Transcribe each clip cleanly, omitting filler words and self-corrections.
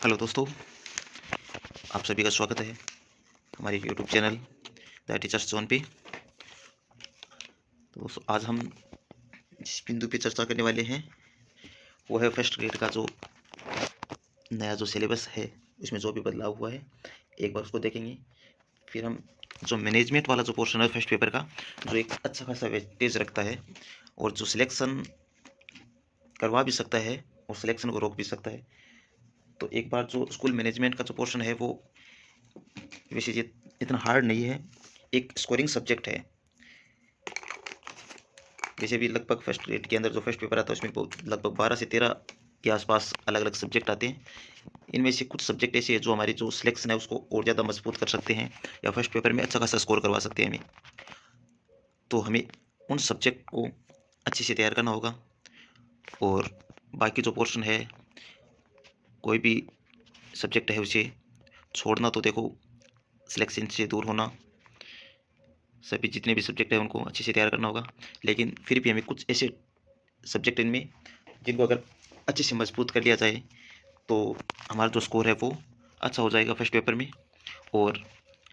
Hello दोस्तों, आप सभी का स्वागत है हमारे YouTube channel the teachers zone पे। तो दोस्तों, आज हम जिस बिंदु पे चर्चा करने वाले हैं वो है फर्स्ट ग्रेड का जो नया जो सिलेबस है उसमें जो भी बदलाव हुआ है एक बार उसको देखेंगे। फिर हम जो मैनेजमेंट वाला जो पोर्शन है फर्स्ट पेपर का, जो एक अच्छा खासा वेटेज रखता है और जो सिलेक्शन करवा भी सकता है और सिलेक्शन को रोक भी सकता है। तो एक बार जो स्कूल मैनेजमेंट का जो पोर्शन है वो वैसे ये इतना हार्ड नहीं है, एक स्कोरिंग सब्जेक्ट है। वैसे भी लगभग फर्स्ट ग्रेड के अंदर जो फर्स्ट पेपर आता है उसमें लगभग 12 से 13 के आसपास अलग अलग सब्जेक्ट आते हैं। इनमें से कुछ सब्जेक्ट ऐसे हैं जो हमारी जो सिलेक्शन है उसको और ज़्यादा मजबूत कर सकते हैं या फर्स्ट पेपर में अच्छा खासा स्कोर करवा सकते हैं हमें। तो हमें उन सब्जेक्ट को अच्छे से तैयार करना होगा और बाकी जो पोर्शन है, कोई भी सब्जेक्ट है उसे छोड़ना तो देखो सिलेक्शन से दूर होना, सभी जितने भी सब्जेक्ट हैं उनको अच्छे से तैयार करना होगा। लेकिन फिर भी हमें कुछ ऐसे सब्जेक्ट इनमें जिनको अगर अच्छे से मजबूत कर लिया जाए तो हमारा जो स्कोर है वो अच्छा हो जाएगा फर्स्ट पेपर में और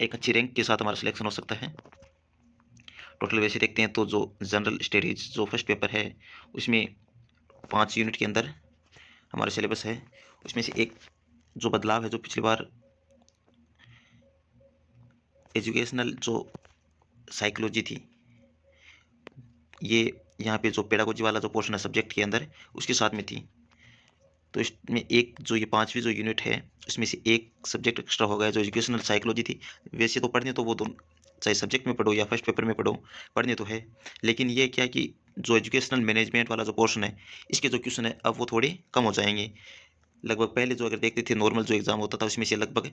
एक अच्छी रैंक के साथ हमारा सिलेक्शन हो सकता है। टोटल वैसे देखते हैं तो जो जनरल स्टडीज जो फर्स्ट पेपर है उसमें 5 यूनिट के अंदर हमारा सिलेबस है। उसमें से एक जो बदलाव है, जो पिछली बार एजुकेशनल जो साइकोलॉजी थी, ये यहाँ पे जो पेडागोजी वाला जो पोर्शन है सब्जेक्ट के अंदर उसके साथ में थी। तो इसमें एक जो ये 5वीं जो यूनिट है इसमें से एक सब्जेक्ट एक्स्ट्रा हो गया जो एजुकेशनल साइकोलॉजी थी। वैसे तो पढ़ने तो वो दोनों, चाहे सब्जेक्ट में पढ़ो या फर्स्ट पेपर में पढ़ो, पढ़ने तो है। लेकिन ये क्या है कि जो एजुकेशनल मैनेजमेंट वाला जो पोर्शन है इसके जो क्वेश्चन है अब वो थोड़े कम हो जाएंगे। लगभग पहले जो अगर देखते थे नॉर्मल जो एग्ज़ाम होता था उसमें से लगभग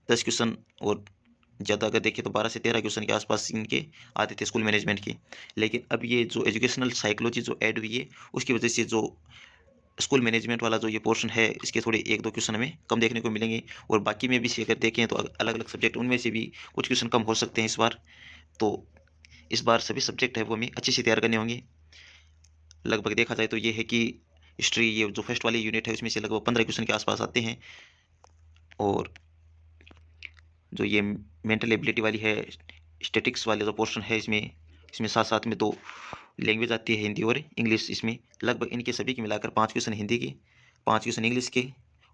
10 क्वेश्चन और ज़्यादा अगर देखें तो 12 से 13 क्वेश्चन के आसपास इनके आते थे स्कूल मैनेजमेंट के। लेकिन अब ये जो एजुकेशनल साइकोलॉजी जो ऐड हुई है उसकी वजह से जो स्कूल मैनेजमेंट वाला जो ये पोर्शन है इसके थोड़े 1-2 क्वेश्चन हमें कम देखने को मिलेंगे और बाकी में भी से अगर देखें तो अलग-अलग सब्जेक्ट उनमें से भी कुछ क्वेश्चन कम हो सकते हैं इस बार। तो इस बार सभी सब्जेक्ट है वो हमें अच्छे से तैयार करने होंगे। लगभग देखा जाए तो ये है कि हिस्ट्री, ये जो फर्स्ट वाली यूनिट है उसमें से लगभग 15 क्वेश्चन के आसपास आते हैं और जो ये मेंटल एबिलिटी वाली है, स्टैटिक्स वाले जो पोर्शन है इसमें इसमें साथ-साथ में 2 लैंग्वेज आती है, हिंदी और इंग्लिश। इसमें लगभग इनके सभी के मिलाकर 5 क्वेश्चन हिंदी के, 5 क्वेश्चन इंग्लिश के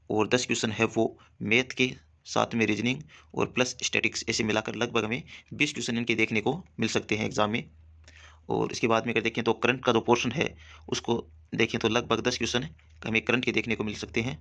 और 10 क्वेश्चन है वो मैथ के, साथ में रीजनिंग और प्लस स्टैटिक्स, ऐसे मिलाकर लगभग हमें 20 क्वेश्चन इनके देखने को मिल सकते हैं एग्ज़ाम में। और इसके बाद में अगर देखें तो करंट का जो पोर्शन है उसको देखें तो लगभग 10 क्वेश्चन हमें करंट के देखने को मिल सकते हैं।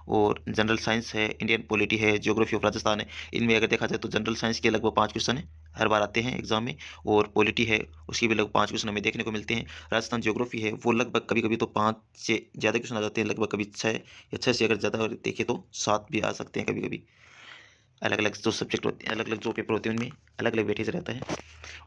और जनरल साइंस है, इंडियन पॉलिटी है, ज्योग्राफी ऑफ राजस्थान है, इनमें अगर देखा जाए तो जनरल साइंस के लगभग 5 क्वेश्चन हर बार आते हैं एग्जाम में। और पॉलिटी है उसके भी लगभग 5 क्वेश्चन हमें देखने को मिलते हैं। राजस्थान ज्योग्राफी है वो लगभग कभी कभी तो 5 से ज़्यादा क्वेश्चन आ जाते हैं, लगभग कभी 6 या 6 से अगर ज़्यादा देखें तो 7 भी आ सकते हैं कभी कभी। अलग अलग जो सब्जेक्ट होते हैं, अलग अलग जो पेपर होते हैं उनमें अलग अलग वेटेज रहता है।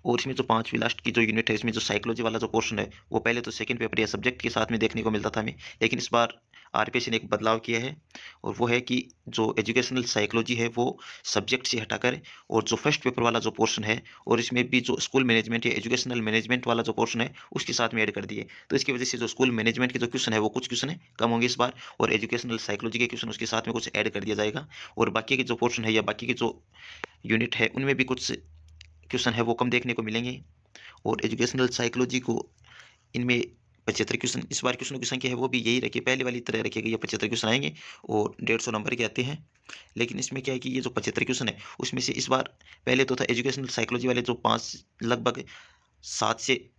और इसमें जो 5वीं लास्ट की जो यूनिट है इसमें जो साइकोलॉजी वाला जो पोर्शन है वो पहले तो सेकंड पेपर या सब्जेक्ट के साथ में देखने को मिलता था हमें। लेकिन इस बार आरपीएससी ने एक बदलाव किया है और वो है कि जो एजुकेशनल साइकोलॉजी है वो सब्जेक्ट से हटाकर और जो फर्स्ट पेपर वाला जो पोर्शन है और इसमें भी जो स्कूल मैनेजमेंट या एजुकेशनल मैनेजमेंट वाला जो पोर्शन है उसके साथ में ऐड कर दिए। तो इसकी वजह से जो स्कूल मैनेजमेंट के जो क्वेश्चन है वो कुछ क्वेश्चन है कम होंगे इस बार और एजुकेशनल साइकोलॉजी के क्वेश्चन उसके साथ में कुछ ऐड कर दिया जाएगा। और बाकी के जो पोर्शन है या बाकी के जो यूनिट है उनमें भी कुछ क्वेश्चन है वो कम देखने को मिलेंगे। और एजुकेशनल साइकोलॉजी को इनमें 75 क्वेश्चन, इस बार क्वेश्चनों की संख्या है वो भी यही रखी, पहले वाली तरह रखी गई है। 75 क्वेश्चन आएंगे और 150 नंबर के आते हैं। लेकिन इसमें क्या है कि ये जो 75 क्वेश्चन है उसमें से इस बार, पहले तो था एजुकेशनल साइकोलॉजी वाले जो 5 लगभग 7 से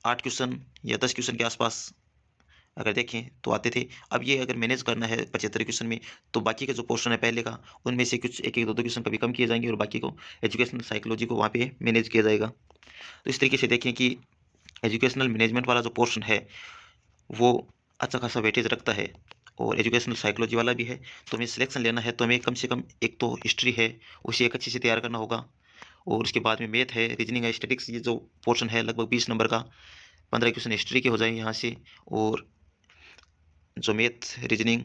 8 क्वेश्चन या 10 क्वेश्चन के आसपास अगर देखें तो आते थे। अब ये अगर मैनेज करना है 75 क्वेश्चन में तो बाकी का जो पोर्शन है पहले का उनमें से कुछ एक एक दो दो क्वेश्चन कभी कम किए जाएंगे और बाकी को एजुकेशनल साइकोलॉजी को वहाँ पे मैनेज किया जाएगा। तो इस तरीके से देखें कि एजुकेशनल मैनेजमेंट वाला जो पोर्शन है वो अच्छा खासा वेटेज रखता है और एजुकेशनल साइकोलॉजी वाला भी है। तो हमें सिलेक्शन लेना है तो हमें कम से कम एक तो हिस्ट्री है उसे एक अच्छे से तैयार करना होगा और उसके बाद में मैथ है, रीजनिंग है, स्टैटिक्स, ये जो पोर्शन है लगभग 20 नंबर का, 15 क्वेश्चन हिस्ट्री के हो जाएंगे यहाँ से। और जो मैथ, रीजनिंग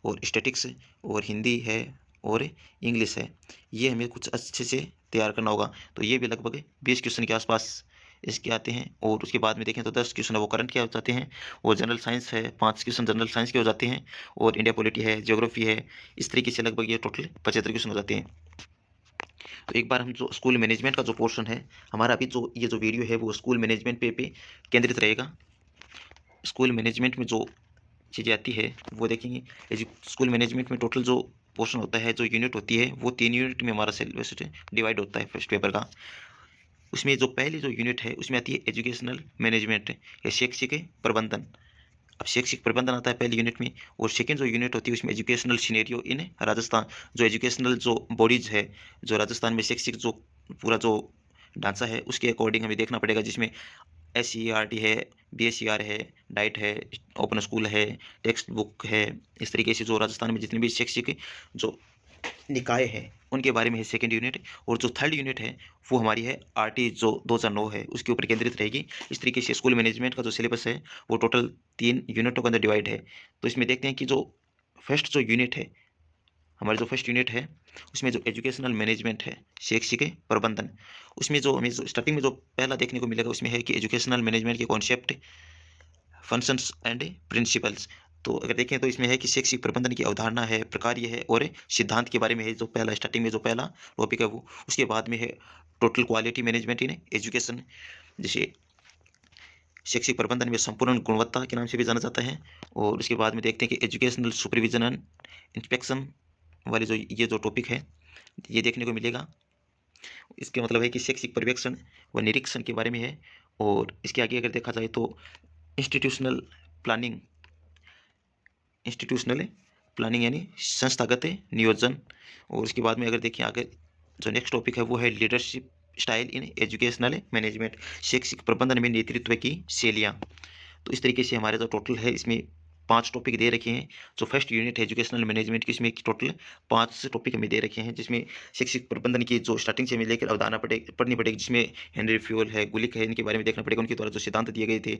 और स्टैटिक्स और हिंदी है और इंग्लिश है, ये हमें कुछ अच्छे से तैयार करना होगा। तो ये भी लगभग 20 क्वेश्चन के आसपास इसके आते हैं। और उसके बाद में देखें तो 10 क्वेश्चन है वो करंट के हो जाते हैं, और जनरल साइंस है 5 क्वेश्चन जनरल साइंस के हो जाते हैं, और इंडिया पॉलिटी है, ज्योग्राफी है। इस तरीके से लगभग ये टोटल 75 क्वेश्चन हो जाते हैं। तो एक बार हम जो स्कूल मैनेजमेंट का जो पोर्शन है हमारा, अभी जो ये जो वीडियो है वो स्कूल मैनेजमेंट पे केंद्रित रहेगा। स्कूल मैनेजमेंट में जो चीज़ें आती है वो देखेंगे। स्कूल मैनेजमेंट में टोटल जो पोर्शन होता है, जो यूनिट होती है, वो 3 यूनिट में हमारा सिलेबस डिवाइड होता है फर्स्ट पेपर का। उसमें जो पहली जो यूनिट है उसमें आती है एजुकेशनल मैनेजमेंट या शैक्षिक प्रबंधन। अब शैक्षिक प्रबंधन आता है पहली यूनिट में, और सेकेंड जो यूनिट होती है उसमें एजुकेशनल सिनेरियो इन राजस्थान। जो एजुकेशनल जो बॉडीज है, जो राजस्थान में शैक्षिक जो पूरा जो ढांचा है उसके अकॉर्डिंग हमें देखना पड़ेगा, जिसमें SCERT है, BSER है, डाइट है, ओपन स्कूल है, टेक्स्ट बुक है। इस तरीके से जो राजस्थान में जितने भी शैक्षिक जो निकाय है उनके बारे में है सेकेंड यूनिट। और जो थर्ड यूनिट है वो हमारी है RT जो 2009 है उसके ऊपर केंद्रित रहेगी। इस तरीके से स्कूल मैनेजमेंट का जो सिलेबस है वो टोटल 3 यूनिटों के अंदर डिवाइड है। तो इसमें देखते हैं कि जो फर्स्ट जो यूनिट है, हमारी जो फर्स्ट यूनिट है उसमें जो एजुकेशनल मैनेजमेंट है, शैक्षिक प्रबंधन, उसमें जो हमें स्टार्टिंग में जो पहला देखने को मिलेगा उसमें है कि एजुकेशनल मैनेजमेंट के कॉन्सेप्ट, फंक्शंस एंड प्रिंसिपल्स। तो अगर देखें तो इसमें है कि शैक्षिक प्रबंधन की अवधारणा है, प्रकार ये है, और सिद्धांत के बारे में है। जो पहला स्टार्टिंग में जो पहला टॉपिक है वो, उसके बाद में है total quality management in education, जिसे शैक्षिक प्रबंधन में संपूर्ण गुणवत्ता के नाम से भी जाना जाता है। और उसके बाद में देखते हैं कि एजुकेशनल सुपरविजन एंड इंस्पेक्शन वाले जो ये जो टॉपिक है ये देखने को मिलेगा। इसके मतलब है कि शैक्षिक पर्यवेक्षण व निरीक्षण के बारे में है। और इसके आगे अगर देखा जाए तो इंस्टीट्यूशनल प्लानिंग, इंस्टीट्यूशनल प्लानिंग यानी संस्थागत नियोजन। और उसके बाद में अगर देखें आगे जो नेक्स्ट टॉपिक है वो है leadership style in educational management, शैक्षिक प्रबंधन में नेतृत्व की शैलियाँ। तो इस तरीके से हमारे जो टोटल है इसमें 5 टॉपिक दे रखे हैं। जो फर्स्ट यूनिट है एजुकेशनल मैनेजमेंट की, इसमें टोटल 5 टॉपिक हमें दे रखे हैं, जिसमें शैक्षिक प्रबंधन की जो स्टार्टिंग से हमें लेकर अवधारणा पढ़नी पड़ेगी, जिसमें हेनरी फ्यूल है, गुलिक है, इनके बारे में देखना पड़ेगा, उनके द्वारा जो सिद्धांत दिए गए थे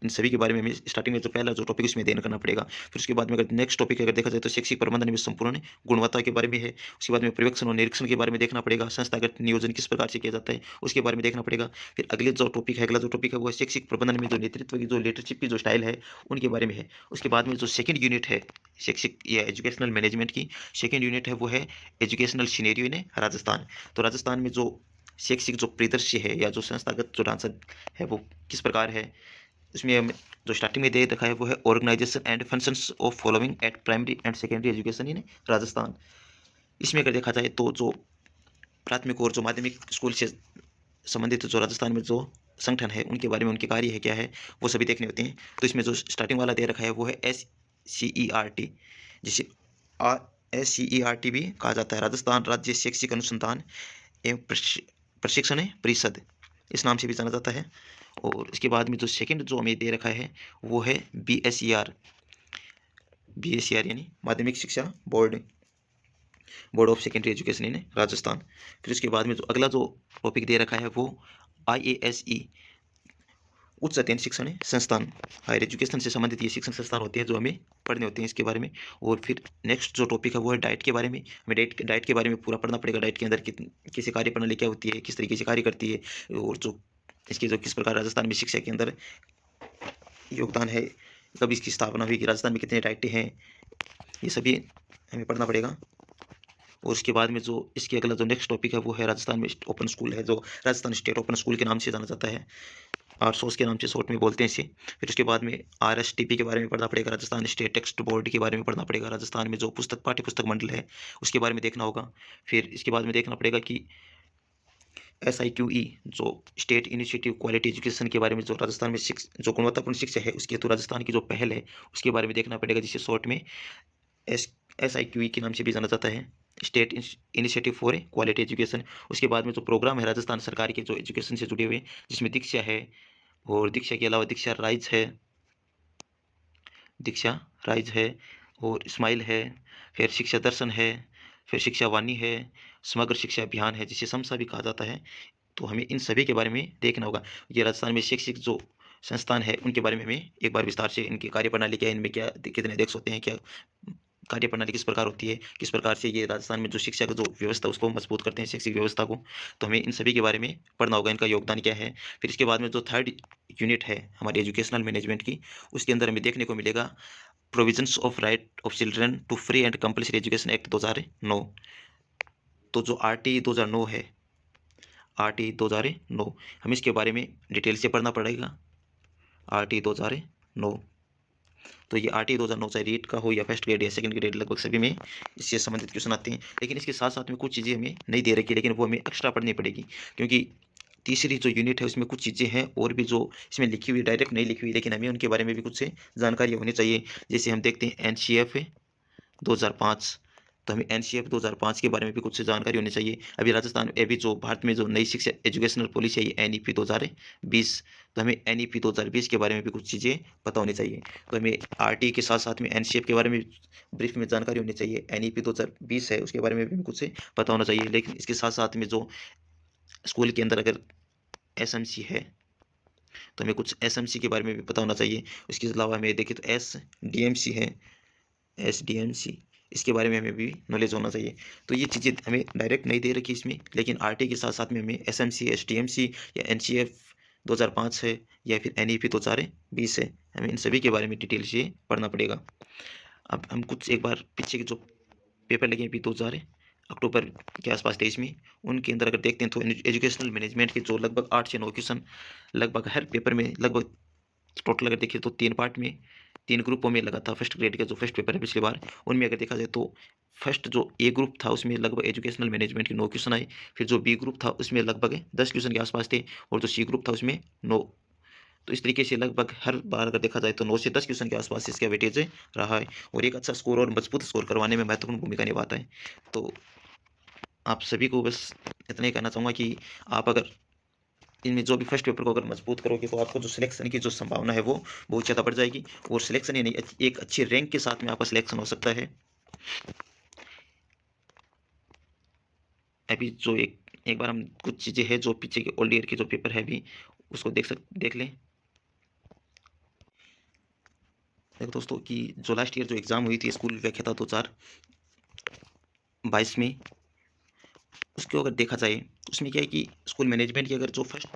इन सभी के बारे में हमें स्टार्टिंग में जो पहला जो टॉपिक उसमें अध्ययन करना पड़ेगा। फिर उसके बाद में अगर नेक्स्ट टॉपिक अगर देखा जाए तो शैक्षिक प्रबंधन में संपूर्ण गुणवत्ता के बारे में है। उसके बाद में पर्यवेक्षण और निरीक्षण के बारे में देखना पड़ेगा, संस्थागत नियोजन किस प्रकार से किया जाता है उसके बारे में देखना पड़ेगा। फिर अगले जो टॉपिक है, अगला जो टॉपिक है वो है शैक्षिक प्रबंधन में जो नेतृत्व की जो लीडरशिप की जो स्टाइल है उनके बारे में है। उसके बाद में जो सेकंड यूनिट है शैक्षिक या एजुकेशनल मैनेजमेंट की, सेकंड यूनिट है वो है एजुकेशनल सिनेरियो इन राजस्थान। तो राजस्थान में जो शैक्षिक जो परिदृश्य है या जो संस्थागत जो ढांचा है वो किस प्रकार है, उसमें जो स्टार्टिंग में दे रखा है वो है organisation and functions of following at primary and secondary education in Rajasthan. इसमें अगर देखा जाए तो जो प्राथमिक और जो माध्यमिक स्कूल से संबंधित जो राजस्थान में जो संगठन है उनके बारे में, उनके कार्य है क्या है, वो सभी देखने होते हैं। तो इसमें जो स्टार्टिंग वाला दे रखा है वो है SCERT, जिसे SCERT भी कहा जाता है, राजस्थान राज्य शैक्षिक अनुसंधान एवं प्रशिक्षण परिषद, इस नाम से भी जाना जाता है। और इसके बाद में जो सेकंड जो हमें दे रखा है वो है BSER, यानी माध्यमिक शिक्षा board, board of secondary education in Rajasthan. फिर उसके बाद में जो अगला जो टॉपिक दे रखा है वो IASE, उच्च अध्ययन शिक्षण संस्थान, हायर एजुकेशन से संबंधित ये शिक्षण संस्थान होते हैं जो हमें पढ़ने होते हैं इसके बारे में। और फिर नेक्स्ट जो टॉपिक है वो है डाइट के बारे में, हमें डाइट के बारे में पूरा पढ़ना पड़ेगा। डाइट के अंदर कैसे कार्य प्रणाली क्या होती है, किस तरीके से कार्य करती है, और जो इसकी जो किस प्रकार राजस्थान में शिक्षा के अंदर योगदान है, कब इसकी स्थापना हुई, कि राजस्थान में कितने डाइटें हैं, ये सभी हमें पढ़ना पड़ेगा। और उसके बाद में जो इसके अगला जो नेक्स्ट टॉपिक है वो है राजस्थान में ओपन स्कूल है, जो राजस्थान स्टेट ओपन स्कूल के नाम से जाना जाता है, RSOS के नाम से शॉर्ट में बोलते हैं इसे। फिर उसके बाद में RSTP के बारे में पढ़ना पड़ेगा, राजस्थान स्टेट टेक्स्ट बोर्ड के बारे में पढ़ना पड़ेगा, राजस्थान में जो पुस्तक पाठ्य पुस्तक मंडल है उसके बारे में देखना होगा। फिर इसके बाद में देखना पड़ेगा कि SIQE जो स्टेट इनिशिएटिव क्वालिटी एजुकेशन के बारे में, जो राजस्थान में जो गुणवत्तापूर्ण शिक्षा है उसके हेतु राजस्थान की जो पहल है उसके बारे में देखना पड़ेगा, जिसे शॉर्ट में SIQE के नाम से भी जाना जाता है, state initiative for quality education. उसके बाद में जो प्रोग्राम है राजस्थान सरकार के जो एजुकेशन से जुड़े हुए, जिसमें दीक्षा है, और दीक्षा के अलावा दीक्षा राइज है, और स्माइल है, फिर शिक्षा दर्शन है, फिर शिक्षा वाणी है, समग्र शिक्षा अभियान है जिसे समसा भी कहा जाता है। तो हमें इन सभी के बारे में देखना होगा। ये राजस्थान में शैक्षिक जो संस्थान है उनके बारे में हमें एक बार विस्तार से, इनकी कार्यप्रणाली क्या है, इनमें क्या कितने अध्यक्ष होते हैं, क्या कार्यप्रणाली किस प्रकार होती है, किस प्रकार से ये राजस्थान में जो शिक्षा का जो व्यवस्था उसको मजबूत करते हैं, शैक्षिक व्यवस्था को। तो हमें इन सभी के बारे में पढ़ना होगा, इनका योगदान क्या है। फिर इसके बाद में जो थर्ड यूनिट है हमारी एजुकेशनल मैनेजमेंट की, उसके अंदर हमें देखने को मिलेगा provisions of right of children to free and compulsory education act 2009। तो जो RT 2009 है, RT 2009, हमें इसके बारे में डिटेल से पढ़ना पड़ेगा। RT 2009, तो ये RT 2009 चाहे रीट का हो या फर्स्ट ग्रेड या सेकंड ग्रेड, लगभग सभी में इससे संबंधित क्वेश्चन आते हैं। लेकिन इसके साथ साथ में कुछ चीज़ें हमें नहीं दे रखी है, लेकिन वो हमें एक्स्ट्रा पढ़नी पड़ेगी, क्योंकि तीसरी जो यूनिट है उसमें कुछ चीज़ें हैं और भी जो इसमें लिखी हुई, डायरेक्ट नहीं लिखी हुई, लेकिन हमें उनके बारे में भी कुछ से जानकारी होनी चाहिए। जैसे हम देखते हैं NCF 2005, तो हमें NCF 2005 के बारे में भी कुछ से जानकारी होनी चाहिए। अभी राजस्थान, अभी जो भारत में जो नई शिक्षा एजुकेशनल पॉलिसी है, ये NEP 2020, तो हमें NEP 2020 के बारे में भी कुछ चीज़ें पता होनी चाहिए। तो हमें RT के साथ साथ में NCF के बारे में ब्रीफ में जानकारी होनी चाहिए। NEP 2020 है, उसके बारे में भी कुछ से पता होना चाहिए। लेकिन इसके साथ साथ में जो स्कूल के अंदर अगर SMC है, तो हमें कुछ SMC के बारे में भी पता होना चाहिए। उसके अलावा हमें देखें तो SDMC है, SDMC, इसके बारे में हमें भी नॉलेज होना चाहिए। तो ये चीज़ें हमें डायरेक्ट नहीं दे रखी इसमें, लेकिन RT के साथ साथ में हमें SMC, SDMC या NCF 2005 है या फिर NEP 2020 है, हमें इन सभी के बारे में डिटेल से पढ़ना पड़ेगा। अब हम कुछ एक बार पीछे के जो पेपर लगे अभी 2000 अक्टूबर के आसपास 23 में, उनके अंदर अगर देखते हैं तो एजुकेशनल मैनेजमेंट के जो लगभग 8 से 9 क्वेश्चन लगभग हर पेपर में, लगभग टोटल अगर देखिए तो 3 पार्ट में, 3 ग्रुपों में लगा था। फर्स्ट ग्रेड का जो फर्स्ट पेपर है पिछली बार, उनमें अगर देखा जाए तो फर्स्ट जो A ग्रुप था उसमें लगभग एजुकेशनल मैनेजमेंट के 9 क्वेश्चन आए। फिर जो B ग्रुप था उसमें लगभग 10 क्वेश्चन के आसपास थे, और जो C ग्रुप था उसमें 9। तो इस तरीके से लगभग हर बार अगर देखा जाए तो 9 से 10 क्वेश्चन के आसपास इसका वेटेज रहा है, और एक अच्छा स्कोर और मजबूत स्कोर करवाने में महत्वपूर्ण भूमिका निभाता है। तो आप सभी को बस इतना ही कहना चाहूँगा कि आप अगर इनमें जो भी फर्स्ट पेपर को अगर मजबूत करोगे तो आपको जो सिलेक्शन की जो संभावना है वो बहुत ज़्यादा बढ़ जाएगी, और सिलेक्शन ही नहीं, एक अच्छी रैंक के साथ में आपका सिलेक्शन हो सकता है। अभी जो एक बार हम कुछ चीज़ें हैं जो पीछे के ओल्ड ईयर के जो पेपर है अभी उसको देख लें। देखो दोस्तों कि जो लास्ट ईयर जो एग्ज़ाम हुई थी स्कूल व्याख्याता 2022 में, उसको अगर देखा जाए तो उसमें क्या है कि स्कूल मैनेजमेंट की अगर जो फर्स्ट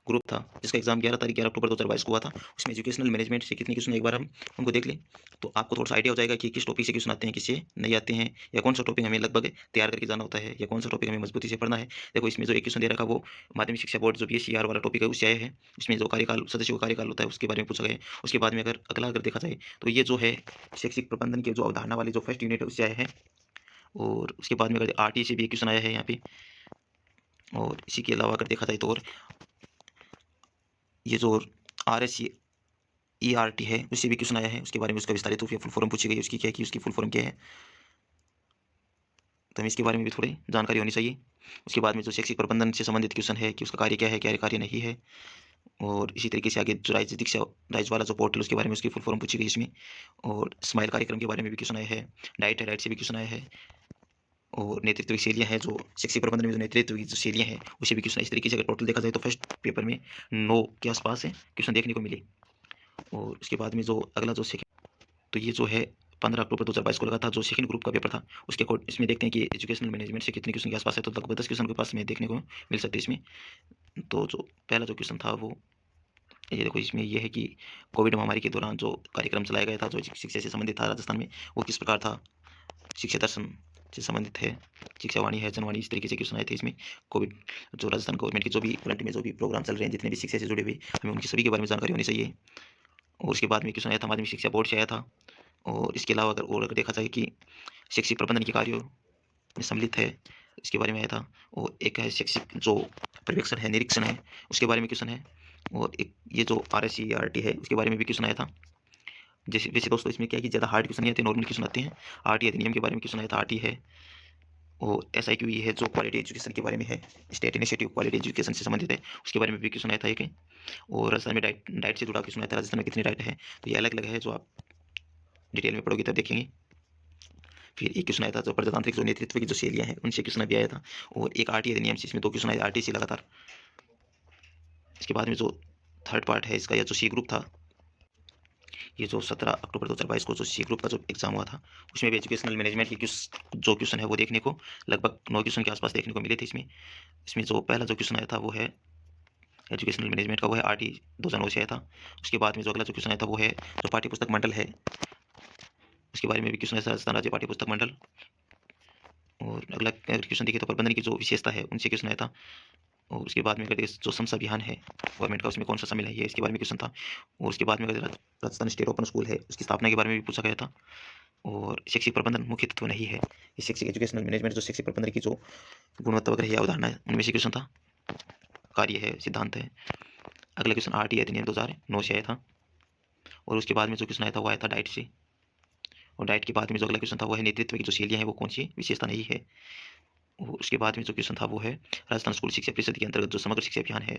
ग्रुप था जिसका एग्जाम 11 अक्टूबर 2022 को हुआ था, उसमें एजुकेशनल मैनेजमेंट से कितने क्वेश्चन एक बार हम उनको देख लें तो आपको थोड़ा सा आइडिया हो जाएगा कि किस टॉपिक से क्वेश्चन आते हैं, किससे नहीं आते हैं, या कौन सा टॉपिक हमें लगभग तैयार करके जाना होता है, या कौन सा टॉपिक हमें मजबूती से पढ़ना है। देखो इसमें जो एक क्वेश्चन दे रखा वो माध्यमिक शिक्षा बोर्ड जो PSCR वाला टॉपिक है उससे आया है। इसमें जो कार्यकाल, सदस्यों का कार्यकाल होता है उसके बारे में पूछा गया है। उसके बाद में अगर अगला अगर देखा जाए तो ये जो है शैक्षिक प्रबंधन की जो अवधारणा वाली जो फर्स्ट यूनिट है उससे आया है। और उसके बाद में अगर RT से भी एक क्वेश्चन आया है यहाँ पे। और इसी के अलावा अगर देखा जाए तो और ये जो RSERT है उससे भी क्वेश्चन आया है, उसके बारे में उसका विस्तारित रूप से फुल फॉर्म पूछी गई, उसकी क्या है कि उसकी फुल फॉर्म क्या है, तो हमें इसके बारे में भी थोड़ी जानकारी होनी चाहिए। उसके बाद में जो शैक्षिक प्रबंधन से संबंधित क्वेश्चन है कि उसका कार्य क्या है, क्या कार्य नहीं है। और इसी तरीके से आगे जो राज्य दीक्षा राज्य वाला जो पोर्टल उसके बारे में उसकी फुल फॉर्म पूछी गई इसमें। और स्माइल कार्यक्रम के बारे में भी क्वेश्चन आया है, डाइट से भी क्वेश्चन आया है। और नेतृत्व की शैलियाँ हैं, जो शैक्षिक प्रबंधन में जो नेतृत्व की जो शैलियाँ हैं उसे भी क्वेश्चन। इस तरीके से अगर टोटल देखा जाए तो फर्स्ट पेपर में 9 के आसपास है क्वेश्चन देखने को मिले। और उसके बाद में जो अगला जो सेकेंड, तो ये जो है 15 अक्टूबर 2022 को लगा था जो सेकंड ग्रुप का पेपर था, उसके अकॉर्डिंग इसमें देखते हैं कि एजुकेशनल मैनेजमेंट से कितने क्वेश्चन के आसपास है, तो लगभग 10 क्वेश्चन के पास में देखने को मिल सकते हैं इसमें। तो जो पहला जो क्वेश्चन था वो ये देखो, इसमें ये है कि कोविड महामारी के दौरान जो कार्यक्रम चलाया गया था जो शिक्षा से संबंधित था राजस्थान में, वो किस प्रकार था, शिक्षा दर्शन से संबंधित है, शिक्षावाणी है, जनवाणी, इस तरीके से क्वेश्चन आए थे इसमें। कोविड जो राजस्थान गवर्नमेंट के जो भी करंट में जो भी प्रोग्राम चल रहे हैं, जितने भी शिक्षा से जुड़े हुए, हमें उनकी सभी के बारे में जानकारी होनी चाहिए। और उसके बाद में क्वेश्चन आया था माध्यमिक शिक्षा बोर्ड से आया था। और इसके अलावा अगर देखा जाए कि शैक्षिक प्रबंधन के कार्यों में सम्मिलित है, इसके बारे में आया था। और एक है शैक्षिक जो पर्यवेक्षण है, निरीक्षण है, उसके बारे में क्वेश्चन है। और एक ये जो RSERT है उसके बारे में भी क्वेश्चन आया था। जैसे वैसे दोस्तों इसमें क्या है कि ज़्यादा हार्ड क्वेश्चन नहीं आते, नॉर्मल क्वेश्चन आते हैं। RT अधिनियम के बारे में क्वेश्चन आया था, RT है। और SIQ है जो क्वालिटी एजुकेशन के बारे में है, स्टेट इनिशिएटिव क्वालिटी एजुकेशन से संबंधित है, उसके बारे में भी क्वेश्चन आया था एक। और राजस्थान में डाइट से जुड़ा क्वेश्चन आया था, राजस्थान में कितनी डाइट है, तो ये अलग अलग है जो आप डिटेल में पढ़ोगे तब देखेंगे। फिर एक क्वेश्चन आया था जो प्रजातांत्रिक जो नेतृत्व की जो शैलियाँ हैं उनसे क्वेश्चन भी आया था। और एक RT अधिनियम से, इसमें 2 क्वेश्चन आए RT से लगातार। इसके बाद में जो थर्ड पार्ट है इसका, या जो C ग्रुप था, ये जो 17 अक्टूबर 2022 को जो सी ग्रुप का जो एग्जाम हुआ था, उसमें भी एजुकेशनल मैनेजमेंट की जो क्वेश्चन है वो देखने को लगभग 9 क्वेश्चन के आसपास देखने को मिले थे इसमें। इसमें जो पहला जो क्वेश्चन आया था वो है एजुकेशनल मैनेजमेंट का, वो है RT 2009 से आया था। उसके बाद में जो अगला जो क्वेश्चन आया था वो है जो पाठ्य पुस्तक मंडल है, उसके बारे में भी क्वेश्चन आया था, राजस्थान राज्य पाठ्य पुस्तक मंडल। और अगला क्वेश्चन देखिए तो प्रबंधन की जो विशेषता है उनसे क्वेश्चन आया था। और उसके बाद में अगर जो समसा अभियान है गवर्नमेंट का, उसमें कौन सा शामिल है, ये इसके बारे में क्वेश्चन था। और उसके बाद में अगर राजस्थान स्टेट ओपन स्कूल है उसकी स्थापना के बारे में भी पूछा गया था। और शैक्षिक प्रबंधन मुख्य तत्व नहीं है, ये शैक्षिक एजुकेशनल मैनेजमेंट जो शैक्षिक प्रबंधन की जो गुणवत्ता वगैरह या उदाहरण है उनमें से क्वेश्चन था, कार्य है, सिद्धांत है। अगला क्वेश्चन RT अधिनियम 2009 से आया था। और उसके बाद में जो क्वेश्चन आया था वो आया था डाइट से। और डाइट के बाद में जो अगला क्वेश्चन था वो है नेतृत्व की जो शैलियाँ हैं वो कौन सी विशेषता नहीं है। और उसके बाद में जो क्वेश्चन था वो है राजस्थान स्कूल शिक्षा परिषद के अंतर्गत जो समग्र शिक्षा अभियान है,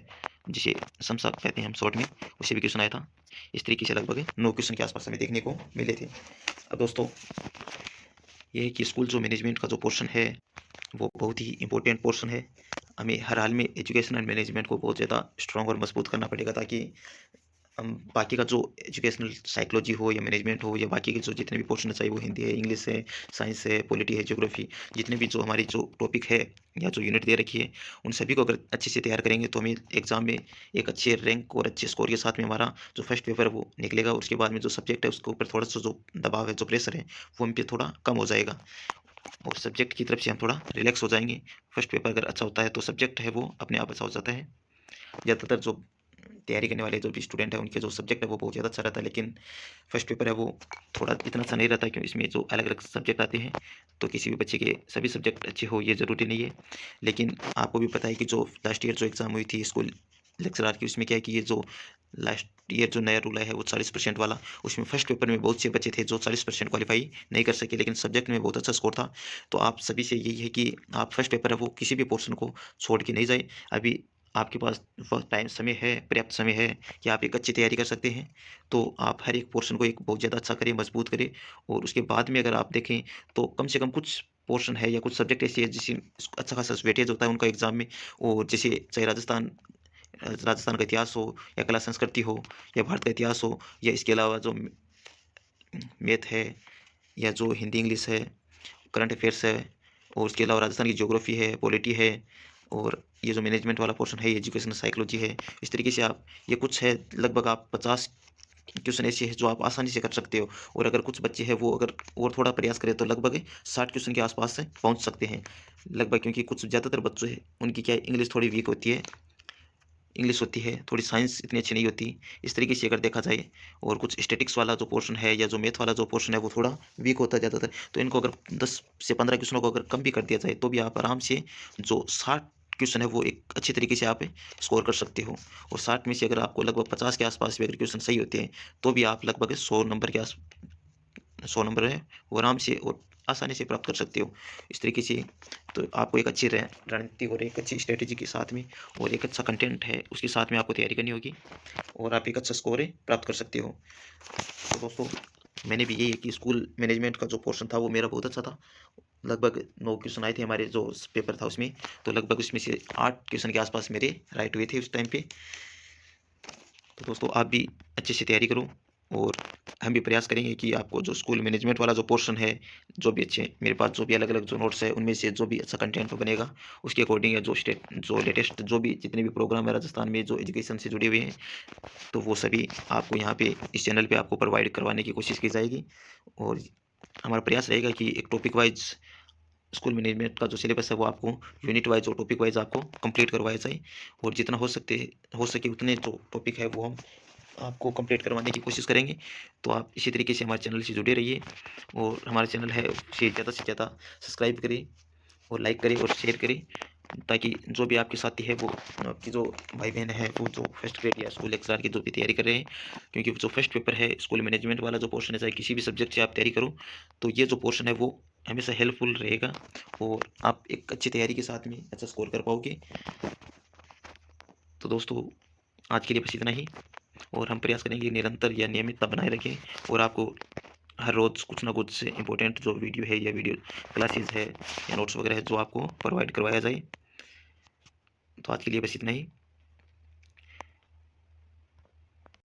जिसे समसा कहते हैं हम शॉर्ट में, उससे भी क्वेश्चन आया था। इस तरीके से लगभग 9 क्वेश्चन के आसपास हमें देखने को मिले थे। अब दोस्तों ये है कि स्कूल जो मैनेजमेंट का जो पोर्शन है वो बहुत ही इंपॉर्टेंट पोर्शन है। हमें हर हाल में एजुकेशन एंड मैनेजमेंट को बहुत ज़्यादा स्ट्रॉन्ग और मजबूत करना पड़ेगा, ताकि हम बाकी का जो एजुकेशनल साइकोलॉजी हो या मैनेजमेंट हो या बाकी के जो जितने भी पोर्शन है, चाहे वो हिंदी है, इंग्लिश है, साइंस है, पॉलिटी है, ज्योग्राफी, जितने भी जो हमारी जो टॉपिक है या जो यूनिट दे रखी है, उन सभी को अगर अच्छे से तैयार करेंगे तो हमें एग्जाम में एक अच्छे रैंक और अच्छे स्कोर के साथ में हमारा जो फर्स्ट पेपर है वो निकलेगा। और उसके बाद में जो सब्जेक्ट है उसके ऊपर थोड़ा सा जो दबाव है, जो प्रेशर है, वो हम पे थोड़ा कम हो जाएगा और सब्जेक्ट की तरफ से हम थोड़ा रिलैक्स हो जाएंगे। फर्स्ट पेपर अगर अच्छा होता है तो सब्जेक्ट है वो अपने आप अच्छा हो जाता है। ज़्यादातर जो तैयारी करने वाले जो भी स्टूडेंट है उनके जो सब्जेक्ट है वो बहुत ज़्यादा अच्छा रहता है, लेकिन फर्स्ट पेपर है वो थोड़ा इतना अच्छा नहीं रहता, क्योंकि इसमें जो अलग अलग सब्जेक्ट आते हैं। तो किसी भी बच्चे के सभी सब्जेक्ट अच्छे हो ये ज़रूरी नहीं है। लेकिन आपको भी पता है कि जो लास्ट ईयर जो एग्ज़ाम हुई थी स्कूल लेक्चरार की, उसमें क्या है कि ये जो लास्ट ईयर जो नया रूल है वो 40% वाला, उसमें फर्स्ट पेपर में बहुत से बच्चे थे जो 40% क्वालिफाई नहीं कर सके, लेकिन सब्जेक्ट में बहुत अच्छा स्कोर था। तो आप सभी से यही है कि आप फर्स्ट पेपर है वो किसी भी पोर्शन को छोड़ के नहीं जाए। अभी आपके पास वक्त टाइम समय है, पर्याप्त समय है कि आप एक अच्छी तैयारी कर सकते हैं। तो आप हर एक पोर्शन को एक बहुत ज़्यादा अच्छा करें, मजबूत करें। और उसके बाद में अगर आप देखें तो कम से कम कुछ पोर्शन है या कुछ सब्जेक्ट ऐसे है जिसमें अच्छा खासा वेटेज होता है उनका एग्जाम में। और जैसे चाहे राजस्थान का इतिहास हो या कला संस्कृति हो या भारत का इतिहास हो, या इसके अलावा जो मैथ है या जो हिंदी इंग्लिश है, करंट अफेयर्स है, और उसके अलावा राजस्थान की ज्योग्राफी है, पॉलिटी है, और ये जो मैनेजमेंट वाला पोर्शन है, एजुकेशन साइकोलॉजी है। इस तरीके से आप ये कुछ है, लगभग आप 50 क्वेश्चन ऐसे हैं जो आप आसानी से कर सकते हो। और अगर कुछ बच्चे हैं वो अगर और थोड़ा प्रयास करें तो लगभग 60 क्वेश्चन के आसपास से पहुंच सकते हैं लगभग, क्योंकि कुछ ज़्यादातर बच्चे हैं उनकी क्या है, इंग्लिश थोड़ी वीक होती है, इंग्लिश होती है थोड़ी, साइंस इतनी अच्छी नहीं होती। इस तरीके से अगर देखा जाए, और कुछ स्टैटिक्स वाला जो पोर्शन है या जो मैथ वाला जो पोर्शन है वो थोड़ा वीक होता है ज़्यादातर। तो इनको अगर 10 से 15 क्वेश्चनों को अगर कम भी कर दिया जाए तो भी आप आराम से जो 60 क्वेश्चन है वो एक अच्छी तरीके से आप स्कोर कर सकते हो। और 60 में से अगर आपको लगभग 50 के आसपास भी अगर क्वेश्चन सही होते हैं तो भी आप लगभग 100 नंबर के 100 नंबर है वो आराम से और आसानी से प्राप्त कर सकते हो। इस तरीके से तो आपको एक अच्छी रणनीति और एक अच्छी स्ट्रेटेजी के साथ में और एक अच्छा कंटेंट है उसके साथ में आपको तैयारी करनी होगी, और आप एक अच्छा स्कोर है प्राप्त कर सकते हो। तो दोस्तों मैंने भी यही है कि स्कूल मैनेजमेंट का जो पोर्शन था वो मेरा बहुत अच्छा था। लगभग 9 क्वेश्चन आए थे हमारे जो पेपर था उसमें, तो लगभग उसमें से 8 क्वेश्चन के आसपास मेरे राइट हुए थे उस टाइम पे। तो दोस्तों आप भी अच्छे से तैयारी करो, और हम भी प्रयास करेंगे कि आपको जो स्कूल मैनेजमेंट वाला जो पोर्शन है, जो भी अच्छे मेरे पास जो भी अलग अलग जो नोट्स है उनमें से जो भी अच्छा कंटेंट बनेगा उसके अकॉर्डिंग, या जो लेटेस्ट जो भी जितने भी प्रोग्राम है राजस्थान में जो एजुकेशन से जुड़े हुए हैं, तो वो सभी आपको यहाँ पे इस चैनल पे आपको प्रोवाइड करवाने की कोशिश की जाएगी। और हमारा प्रयास रहेगा कि एक टॉपिक वाइज स्कूल मैनेजमेंट का जो सिलेबस है वो आपको यूनिट वाइज और टॉपिक वाइज आपको कंप्लीट करवाया जाए, और जितना हो सके उतने जो टॉपिक है वो हम आपको कंप्लीट करवाने की कोशिश करेंगे। तो आप इसी तरीके से हमारे चैनल से जुड़े रहिए, और हमारे चैनल है उसे ज़्यादा से ज़्यादा सब्सक्राइब करें और लाइक करें और शेयर करें, ताकि जो भी आपके साथी है वो आपकी जो भाई बहन है वो जो फर्स्ट ग्रेड या स्कूल लेक्चरर की जो भी तैयारी कर रहे हैं, क्योंकि जो फर्स्ट पेपर है स्कूल मैनेजमेंट वाला जो पोर्शन है, चाहे किसी भी सब्जेक्ट से आप तैयारी करो तो ये जो पोर्शन है वो हमेशा हेल्पफुल रहेगा, और आप एक अच्छी तैयारी के साथ में अच्छा स्कोर कर पाओगे। तो दोस्तों आज के लिए बस इतना ही, और हम प्रयास करेंगे निरंतर या नियमितता बनाए रखें, और आपको हर रोज़ कुछ ना कुछ इंपॉर्टेंट जो वीडियो है या वीडियो क्लासेस है या नोट्स वगैरह है जो आपको प्रोवाइड करवाया जाए। तो आज के लिए बस इतना ही।